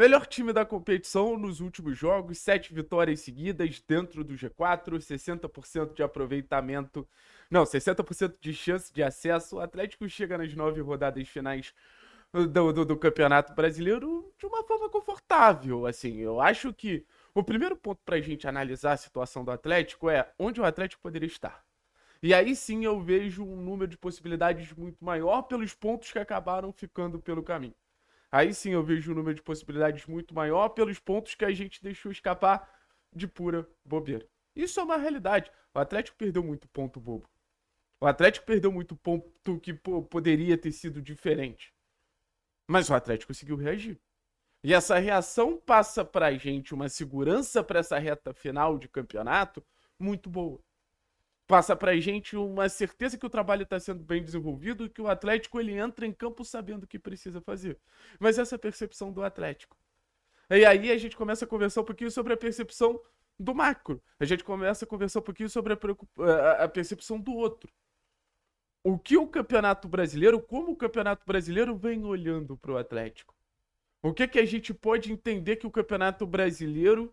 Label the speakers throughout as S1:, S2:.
S1: Melhor time da competição nos últimos jogos, 7 vitórias seguidas dentro do G4, 60% de aproveitamento, não, 60% de chance de acesso. O Atlético chega nas 9 rodadas finais do Campeonato Brasileiro de uma forma confortável. Assim, eu acho que o primeiro ponto para a gente analisar a situação do Atlético é onde o Atlético poderia estar. E aí sim eu vejo um número de possibilidades muito maior pelos pontos que acabaram ficando pelo caminho. Aí sim eu vejo um número de possibilidades muito maior pelos pontos que a gente deixou escapar de pura bobeira. Isso é uma realidade. O Atlético perdeu muito ponto bobo. O Atlético perdeu muito ponto que poderia ter sido diferente. Mas o Atlético conseguiu reagir. E essa reação passa pra gente uma segurança para essa reta final de campeonato muito boa. Passa pra gente uma certeza que o trabalho está sendo bem desenvolvido e que o Atlético ele entra em campo sabendo o que precisa fazer. Mas essa é a percepção do Atlético. E aí a gente começa a conversar um pouquinho sobre a percepção do macro. A gente começa a conversar um pouquinho sobre a percepção do outro. O que o Campeonato Brasileiro, como o Campeonato Brasileiro vem olhando para o Atlético? O que a gente pode entender que o Campeonato Brasileiro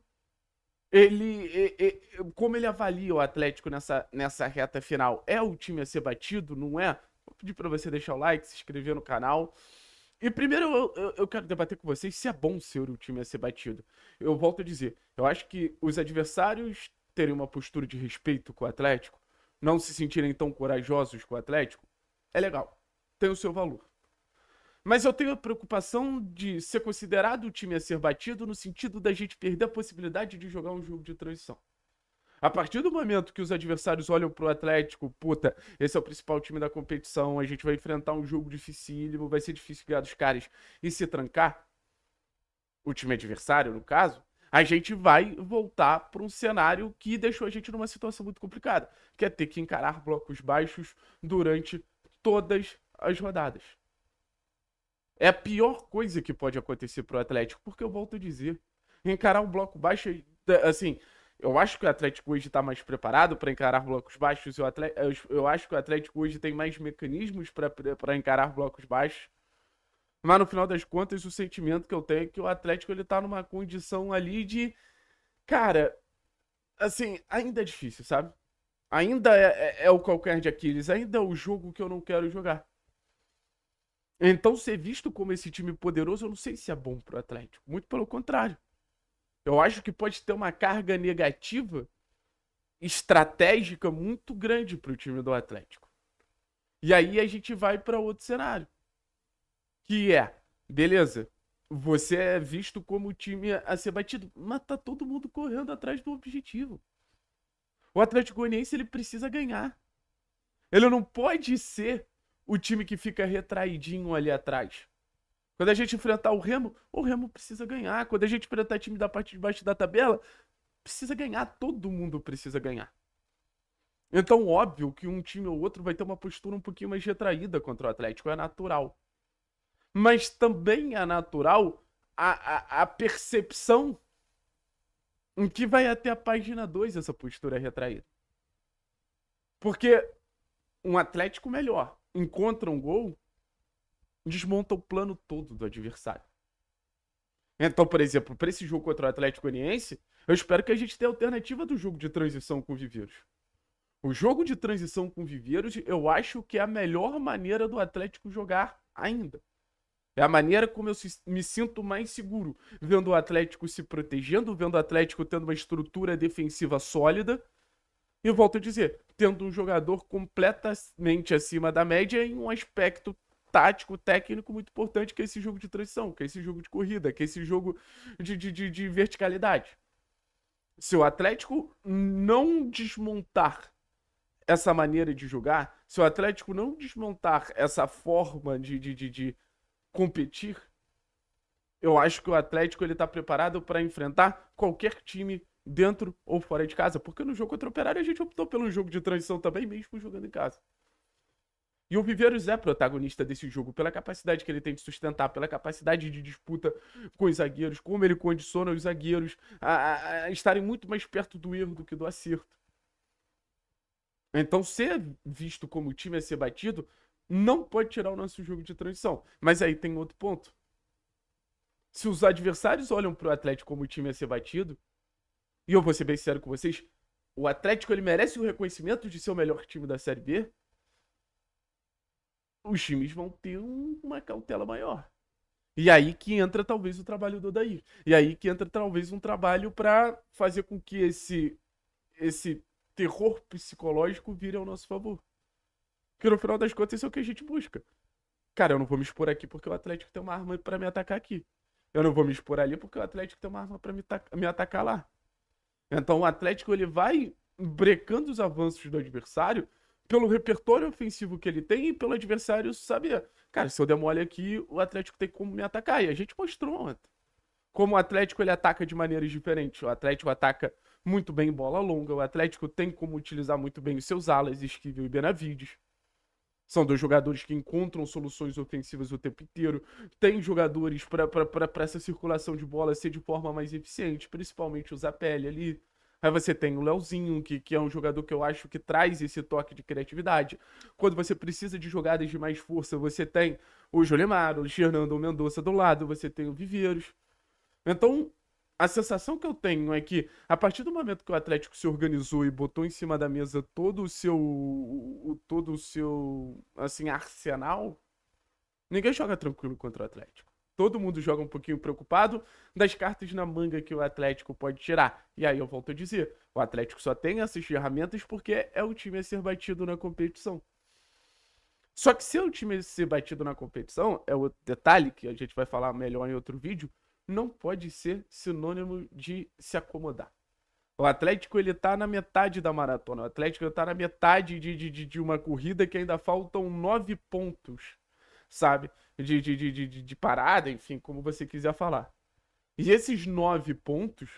S1: como ele avalia o Atlético nessa reta final? É o time a ser batido? Não é? Vou pedir para você deixar o like, se inscrever no canal. E primeiro eu quero debater com vocês se é bom ser o time a ser batido. Eu volto a dizer, eu acho que os adversários terem uma postura de respeito com o Atlético, não se sentirem tão corajosos com o Atlético, é legal. Tem o seu valor. Mas eu tenho a preocupação de ser considerado o time a ser batido no sentido da gente perder a possibilidade de jogar um jogo de transição. A partir do momento que os adversários olham pro Atlético, puta, esse é o principal time da competição, a gente vai enfrentar um jogo dificílimo, vai ser difícil ganhar dos caras e se trancar, o time adversário, no caso, a gente vai voltar para um cenário que deixou a gente numa situação muito complicada, que é ter que encarar blocos baixos durante todas as rodadas. É a pior coisa que pode acontecer pro Atlético, porque eu volto a dizer, encarar um bloco baixo, assim, eu acho que o Atlético hoje está mais preparado para encarar blocos baixos. Eu acho que o Atlético hoje tem mais mecanismos para encarar blocos baixos. Mas no final das contas, o sentimento que eu tenho é que o Atlético ele tá numa condição ali de, cara, assim, ainda é difícil, sabe? Ainda é o calcanhar de Aquiles, ainda é o jogo que eu não quero jogar. Então, ser visto como esse time poderoso, eu não sei se é bom pro Atlético. Muito pelo contrário. Eu acho que pode ter uma carga negativa, estratégica muito grande pro time do Atlético. E aí a gente vai para outro cenário. Que é, beleza, você é visto como o time a ser batido, mas tá todo mundo correndo atrás do objetivo. O Atlético Goianiense ele precisa ganhar. Ele não pode ser o time que fica retraidinho ali atrás. Quando a gente enfrentar o Remo precisa ganhar. Quando a gente enfrentar time da parte de baixo da tabela, precisa ganhar. Todo mundo precisa ganhar. Então, óbvio que um time ou outro vai ter uma postura um pouquinho mais retraída contra o Atlético. É natural. Mas também é natural a percepção em que vai até a página 2 essa postura retraída. Porque um Atlético melhor encontra um gol, desmonta o plano todo do adversário. Então, por exemplo, para esse jogo contra o Atlético Goianiense, eu espero que a gente tenha a alternativa do jogo de transição com o Viveiros. O jogo de transição com o Viveiros, eu acho que é a melhor maneira do Atlético jogar ainda. É a maneira como eu me sinto mais seguro, vendo o Atlético se protegendo, vendo o Atlético tendo uma estrutura defensiva sólida. E volto a dizer, tendo um jogador completamente acima da média em um aspecto tático, técnico muito importante, que é esse jogo de transição, que é esse jogo de corrida, que é esse jogo de verticalidade. Se o Atlético não desmontar essa maneira de jogar, se o Atlético não desmontar essa forma de competir, eu acho que o Atlético ele tá preparado para enfrentar qualquer time dentro ou fora de casa, porque no jogo contra o Operário a gente optou pelo jogo de transição também, mesmo jogando em casa. E o Viveiros é protagonista desse jogo, pela capacidade que ele tem de sustentar, pela capacidade de disputa com os zagueiros, como ele condiciona os zagueiros a estarem muito mais perto do erro do que do acerto. Então, ser visto como time a ser batido não pode tirar o nosso jogo de transição. Mas aí tem outro ponto. Se os adversários olham pro Atlético como o time a ser batido, e eu vou ser bem sincero com vocês, o Atlético ele merece o reconhecimento de ser o melhor time da Série B, os times vão ter uma cautela maior. E aí que entra talvez o trabalho do Odair. E aí que entra talvez um trabalho para fazer com que esse terror psicológico vire ao nosso favor. Porque no final das contas isso é o que a gente busca. Cara, eu não vou me expor aqui porque o Atlético tem uma arma pra me atacar aqui. Eu não vou me expor ali porque o Atlético tem uma arma pra me atacar lá. Então o Atlético ele vai brecando os avanços do adversário pelo repertório ofensivo que ele tem e pelo adversário saber. Cara, se eu der mole aqui, o Atlético tem como me atacar. E a gente mostrou ontem. Como o Atlético ele ataca de maneiras diferentes. O Atlético ataca muito bem bola longa. O Atlético tem como utilizar muito bem os seus alas, Esquivel e Benavides. São dois jogadores que encontram soluções ofensivas o tempo inteiro. Tem jogadores para essa circulação de bola ser de forma mais eficiente, principalmente o Zapelli ali. Aí você tem o Leozinho, que é um jogador que eu acho que traz esse toque de criatividade. Quando você precisa de jogadas de mais força, você tem o Jolemar, o Fernando Mendonça do lado, você tem o Viveiros. Então, a sensação que eu tenho é que, a partir do momento que o Atlético se organizou e botou em cima da mesa todo o seu, assim, arsenal, ninguém joga tranquilo contra o Atlético. Todo mundo joga um pouquinho preocupado das cartas na manga que o Atlético pode tirar. E aí eu volto a dizer, o Atlético só tem essas ferramentas porque é o time a ser batido na competição. Só que se é o time a ser batido na competição, é o detalhe que a gente vai falar melhor em outro vídeo, não pode ser sinônimo de se acomodar. O Atlético, ele tá na metade da maratona. O Atlético tá na metade de uma corrida que ainda faltam 9 pontos, sabe? De parada, enfim, como você quiser falar. E esses 9 pontos,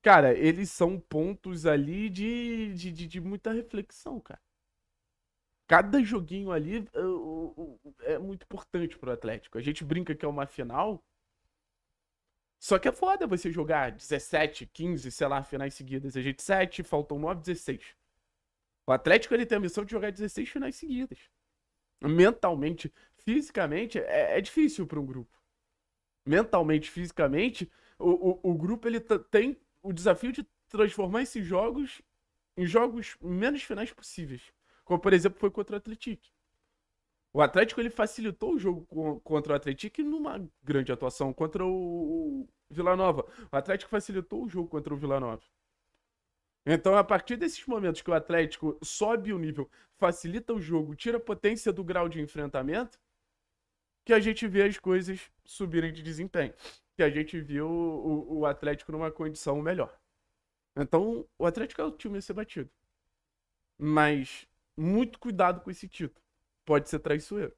S1: cara, eles são pontos ali de muita reflexão, cara. Cada joguinho ali é muito importante pro Atlético. A gente brinca que é uma final. Só que é foda você jogar 17, 15, sei lá, finais seguidas. A gente 7, faltam 9, 16. O Atlético ele tem a missão de jogar 16 finais seguidas. Mentalmente, fisicamente, é difícil para um grupo. Mentalmente, fisicamente, o grupo ele tem o desafio de transformar esses jogos em jogos menos finais possíveis. Como, por exemplo, foi contra o Atlético. O Atlético ele facilitou o jogo contra o Atlético numa grande atuação contra o Vila Nova. O Atlético facilitou o jogo contra o Vila Nova. Então, a partir desses momentos que o Atlético sobe o nível, facilita o jogo, tira a potência do grau de enfrentamento, que a gente vê as coisas subirem de desempenho. Que a gente viu o Atlético numa condição melhor. Então, o Atlético é o time a ser batido. Mas, muito cuidado com esse título. Pode ser traiçoeiro.